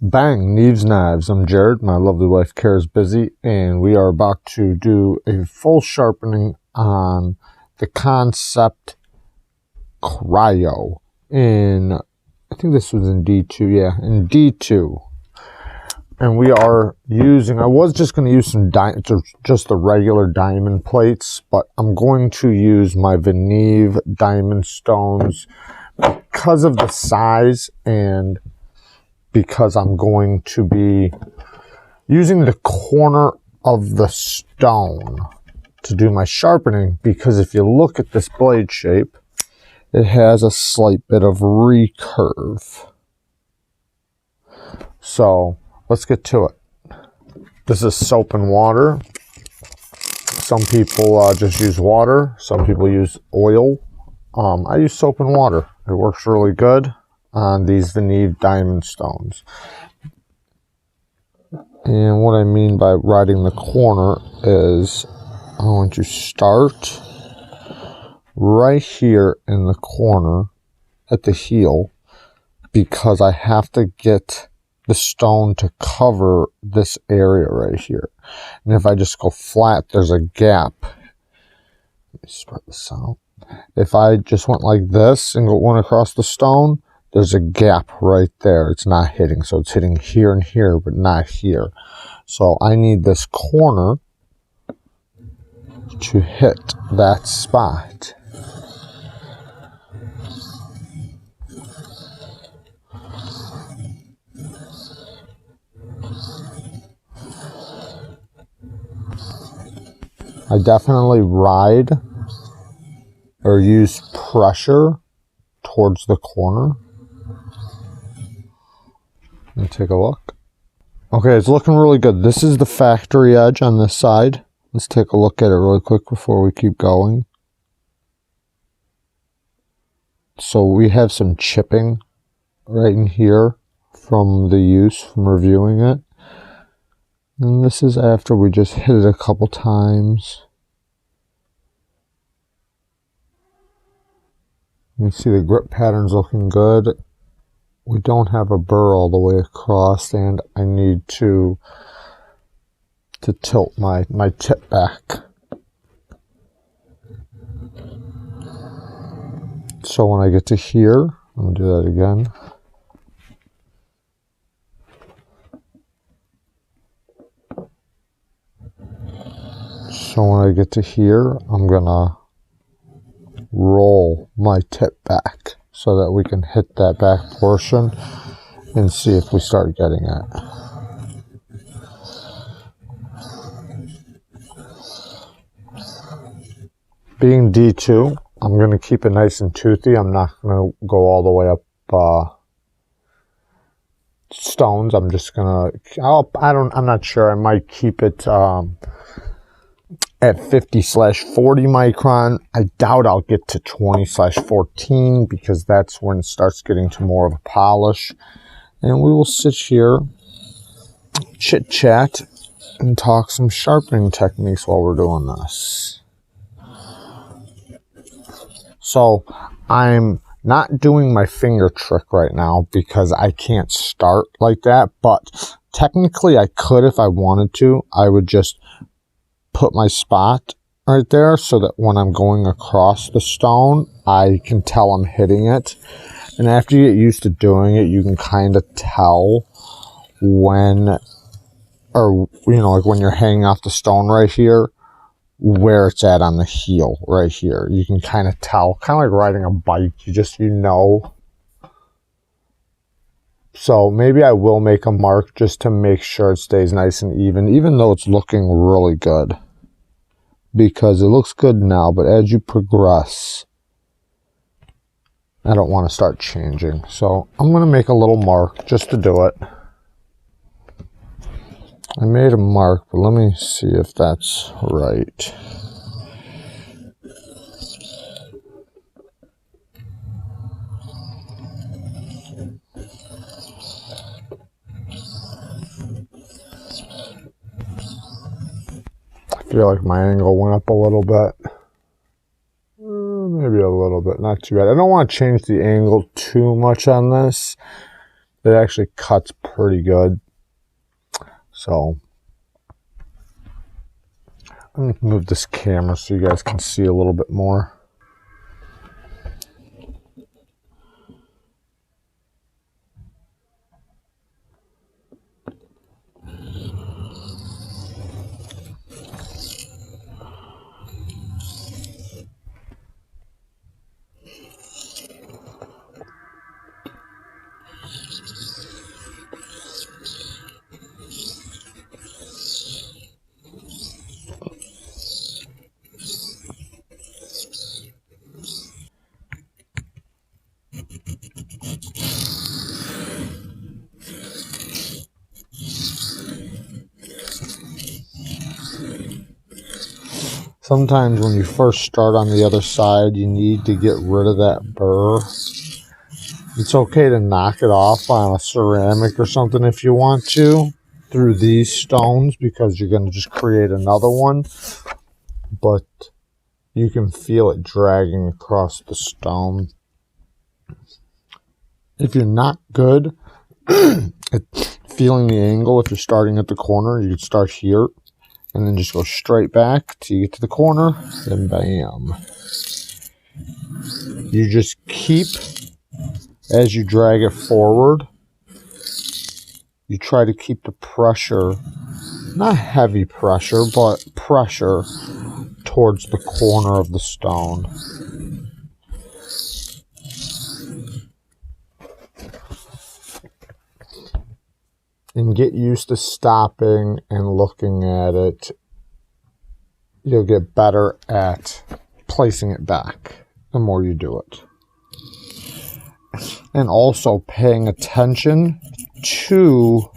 Bang, Neeves knives. I'm Jared. My lovely wife Kara's busy, and we are about to do a full sharpening on the Kansept Kryo in, I think this was in D2, yeah, in D2. And we are using, I was just going to use some just the regular diamond plates, but I'm going to use my Neeves diamond stones because of the size and because I'm going to be using the corner of the stone to do my sharpening, because if you look at this blade shape, it has a slight bit of recurve. So let's get to it. This is soap and water. Some people just use water. Some people use oil. I use soap and water. It works really good on these Neeves diamond stones. And what I mean by riding the corner is I want to start right here in the corner at the heel, because I have to get the stone to cover this area right here. And if I just go flat, there's a gap. Let me spread this out. If I just went like this and went across the stone, there's a gap right there. It's not hitting. So it's hitting here and here, but not here. So I need this corner to hit that spot. I definitely ride or use pressure towards the corner. Let me take a look. Okay, it's looking really good. This is the factory edge on this side. Let's take a look at it really quick before we keep going. So we have some chipping right in here from the use, from reviewing it. And this is after we just hit it a couple times. You can see the grip pattern's looking good. We don't have a burr all the way across, and I need to tilt my tip back. So when I get to here, I'm going to do that again. So when I get to here, I'm going to roll my tip back so that we can hit that back portion and see if we start getting it. Being D2, I'm going to keep it nice and toothy. I'm not going to go all the way up stones. I'm just going to, I'm not sure. I might keep it at 50/40 micron. I doubt I'll get to 20/14 because that's when it starts getting to more of a polish. And we will sit here, chit chat, and talk some sharpening techniques while we're doing this. So I'm not doing my finger trick right now because I can't start like that, but technically I could if I wanted to. I would just put my spot right there so that when I'm going across the stone, I can tell I'm hitting it. And after you get used to doing it, you can kind of tell when, or, you know, like when you're hanging off the stone right here, where it's at on the heel right here. You can kind of tell, kind of like riding a bike. You know. So maybe I will make a mark just to make sure it stays nice and even though it's looking really good. Because it looks good now, but as you progress, I don't want to start changing. So I'm going to make a little mark just to do it. I made a mark, but let me see if that's right. I feel like my angle went up a little bit. Maybe a little bit, not too bad. I don't want to change the angle too much on this. It actually cuts pretty good. So I'm going to move this camera so you guys can see a little bit more. Sometimes when you first start on the other side, you need to get rid of that burr. It's okay to knock it off on a ceramic or something if you want to through these stones, because you're going to just create another one. But you can feel it dragging across the stone. If you're not good at feeling the angle, if you're starting at the corner, you can start here and then just go straight back till you get to the corner, then bam. You just keep, as you drag it forward, you try to keep the pressure, not heavy pressure, but pressure towards the corner of the stone. And get used to stopping and looking at it. You'll get better at placing it back the more you do it. And also paying attention to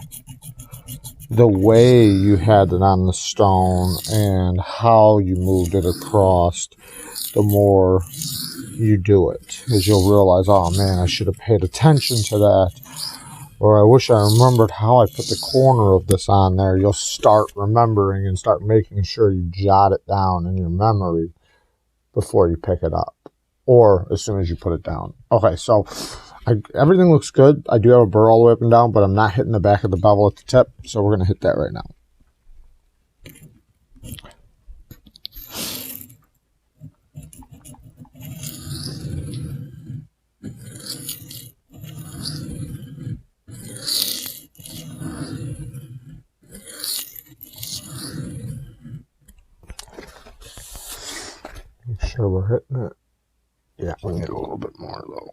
the way you had it on the stone and how you moved it across. The more you do it, because you'll realize, oh man, I should have paid attention to that. Or I wish I remembered how I put the corner of this on there. You'll start remembering and start making sure you jot it down in your memory before you pick it up. Or as soon as you put it down. Okay, so everything looks good. I do have a burr all the way up and down, but I'm not hitting the back of the bevel at the tip. So we're going to hit that right now. Make sure we're hitting it. Yeah, we need a little bit more though.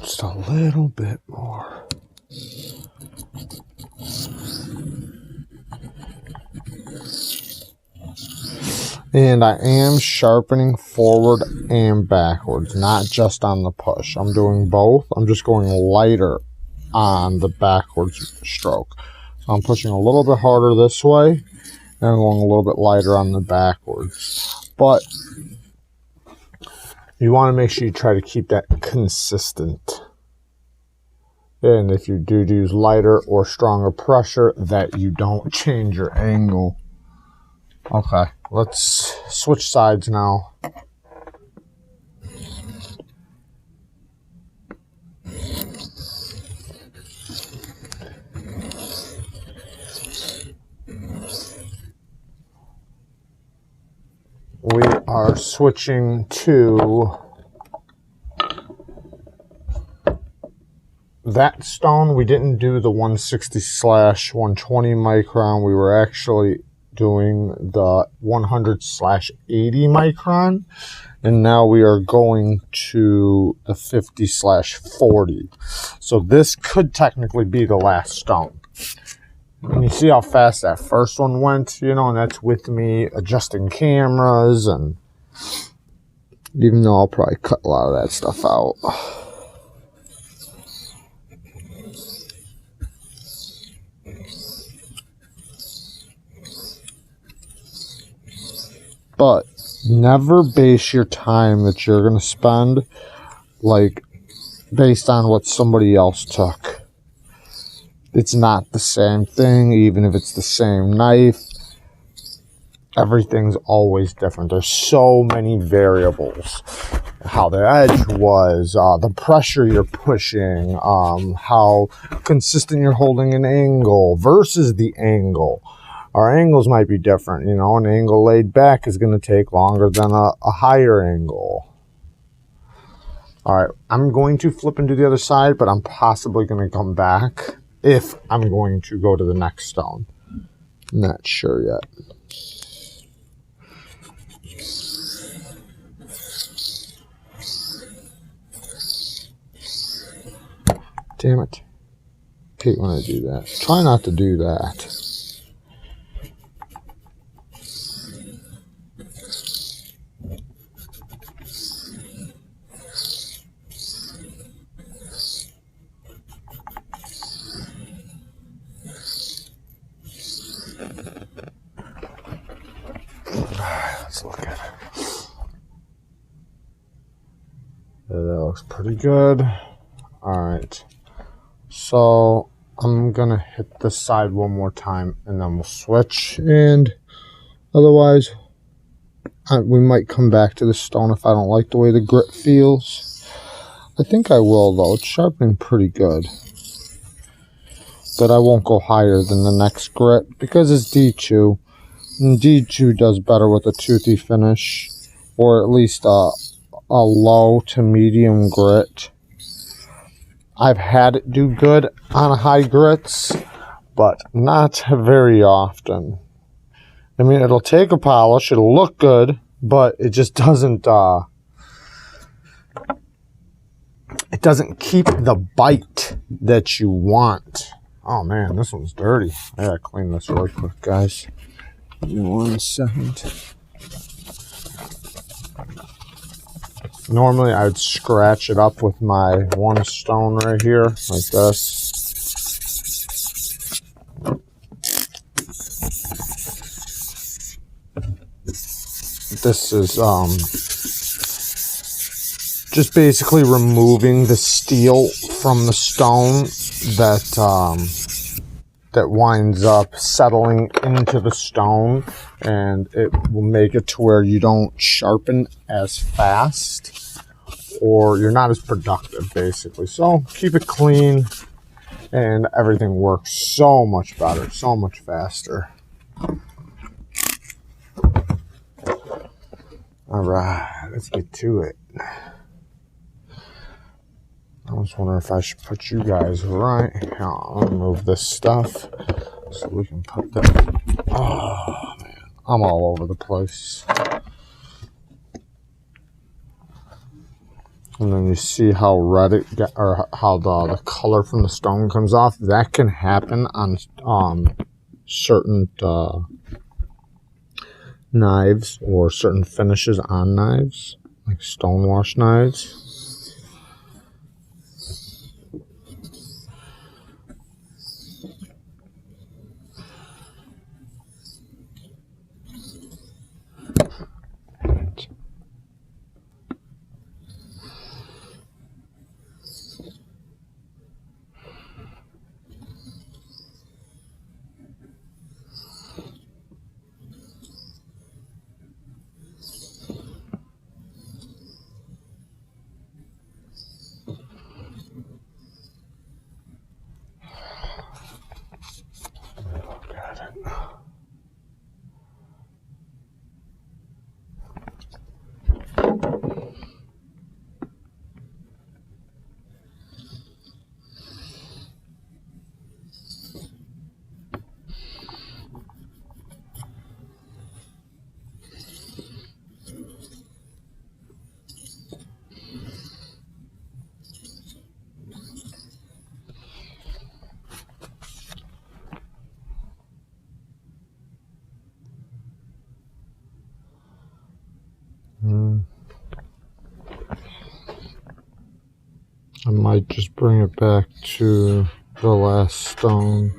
Just a little bit more. And I am sharpening forward and backwards, not just on the push. I'm doing both. I'm just going lighter on the backwards stroke. So I'm pushing a little bit harder this way, and I'm going a little bit lighter on the backwards. But you want to make sure you try to keep that consistent. And if you do use lighter or stronger pressure, that you don't change your angle. Okay, let's switch sides now. We are switching to that stone. We didn't do the 160/120 micron. We were actually doing the 100/80 micron. And now we are going to the 50/40. So this could technically be the last stone. And you see how fast that first one went, you know, and that's with me adjusting cameras, and even though I'll probably cut a lot of that stuff out. But Never base your time that you're going to spend like based on what somebody else took. It's not the same thing, even if it's the same knife. Everything's always different. There's so many variables. How the edge was, the pressure you're pushing, how consistent you're holding an angle versus the angle. Our angles might be different. You know, an angle laid back is going to take longer than a higher angle. All right, I'm going to flip into the other side, but I'm possibly going to come back if I'm going to go to the next stone. Not sure yet. Damn it. Hate when I do that. Try not to do that. Let's look at it. That looks pretty good. Alright. So I'm going to hit this side one more time and then we'll switch. And otherwise, we might come back to the stone if I don't like the way the grit feels. I think I will though. It's sharpening pretty good. But I won't go higher than the next grit because it's D2. And D2 does better with a toothy finish, or at least a low to medium grit. I've had it do good on high grits, but not very often. I mean, it'll take a polish, it'll look good, but it just doesn't, it doesn't keep the bite that you want. Oh man, this one's dirty. I gotta clean this really quick, guys. Give me 1 second. Normally, I would scratch it up with my one stone right here, like this. This is just basically removing the steel from the stone that winds up settling into the stone, and it will make it to where you don't sharpen as fast or you're not as productive basically. So keep it clean and everything works so much better, so much faster. All right, let's get to it. I was wondering if I should put you guys right. Let me move this stuff so we can put that. Oh man, I'm all over the place. And then you see how red it get, or how the color from the stone comes off. That can happen on certain knives or certain finishes on knives, like stonewash knives. I might just bring it back to the last stone.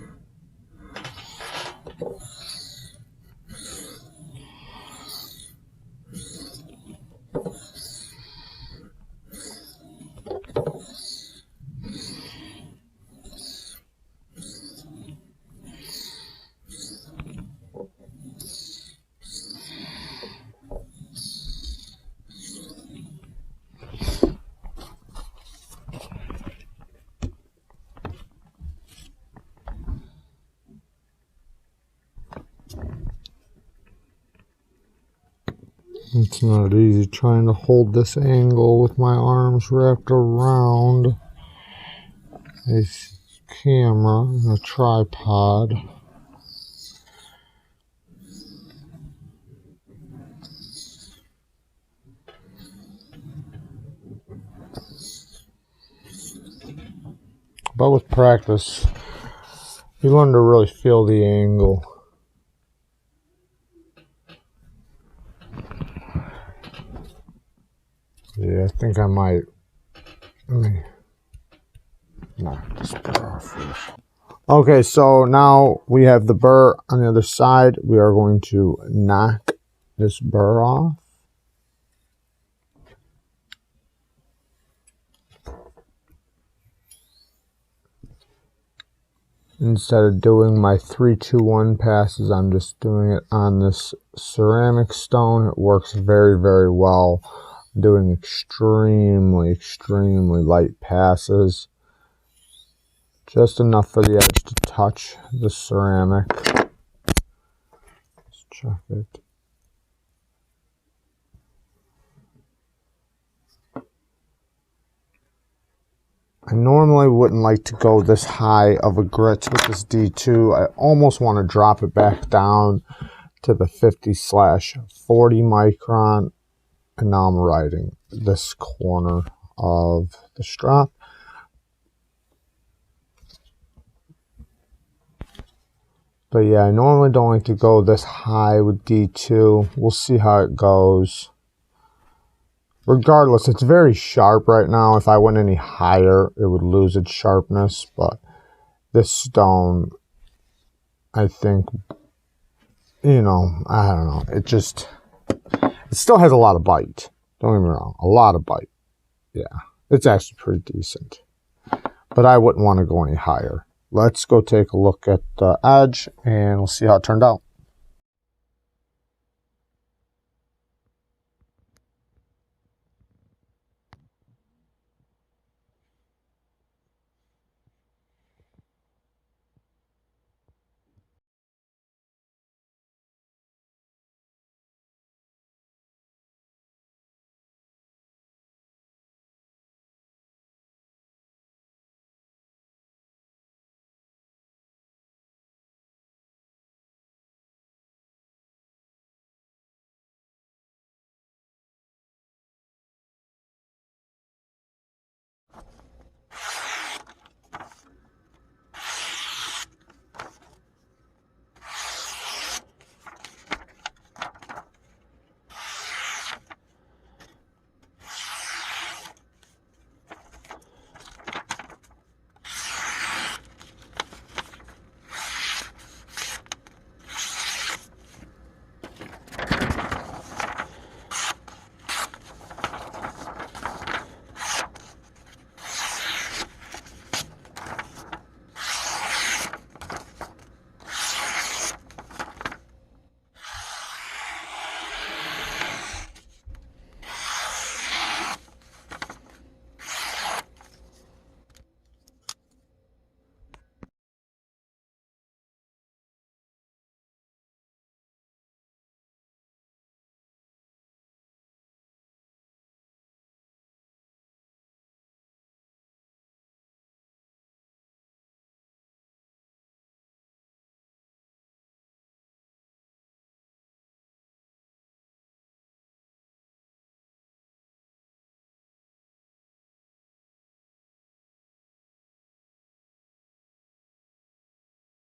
It's not easy trying to hold this angle with my arms wrapped around a camera and a tripod. But with practice, you learn to really feel the angle. Yeah, I think I might. Let me knock this burr off first. Okay, so now we have the burr on the other side. We are going to knock this burr off. Instead of doing my 3-2-1 passes, I'm just doing it on this ceramic stone. It works very, very well. I'm doing extremely, extremely light passes. Just enough for the edge to touch the ceramic. Let's check it. I normally wouldn't like to go this high of a grit with this D2. I almost want to drop it back down to the 50/40 micron. And now I'm writing this corner of the strap. But yeah, I normally don't like to go this high with D2. We'll see how it goes. Regardless, it's very sharp right now. If I went any higher, it would lose its sharpness. But this stone, I think, you know, I don't know. It still has a lot of bite. Don't get me wrong. A lot of bite. Yeah, it's actually pretty decent. But I wouldn't want to go any higher. Let's go take a look at the edge and we'll see how it turned out.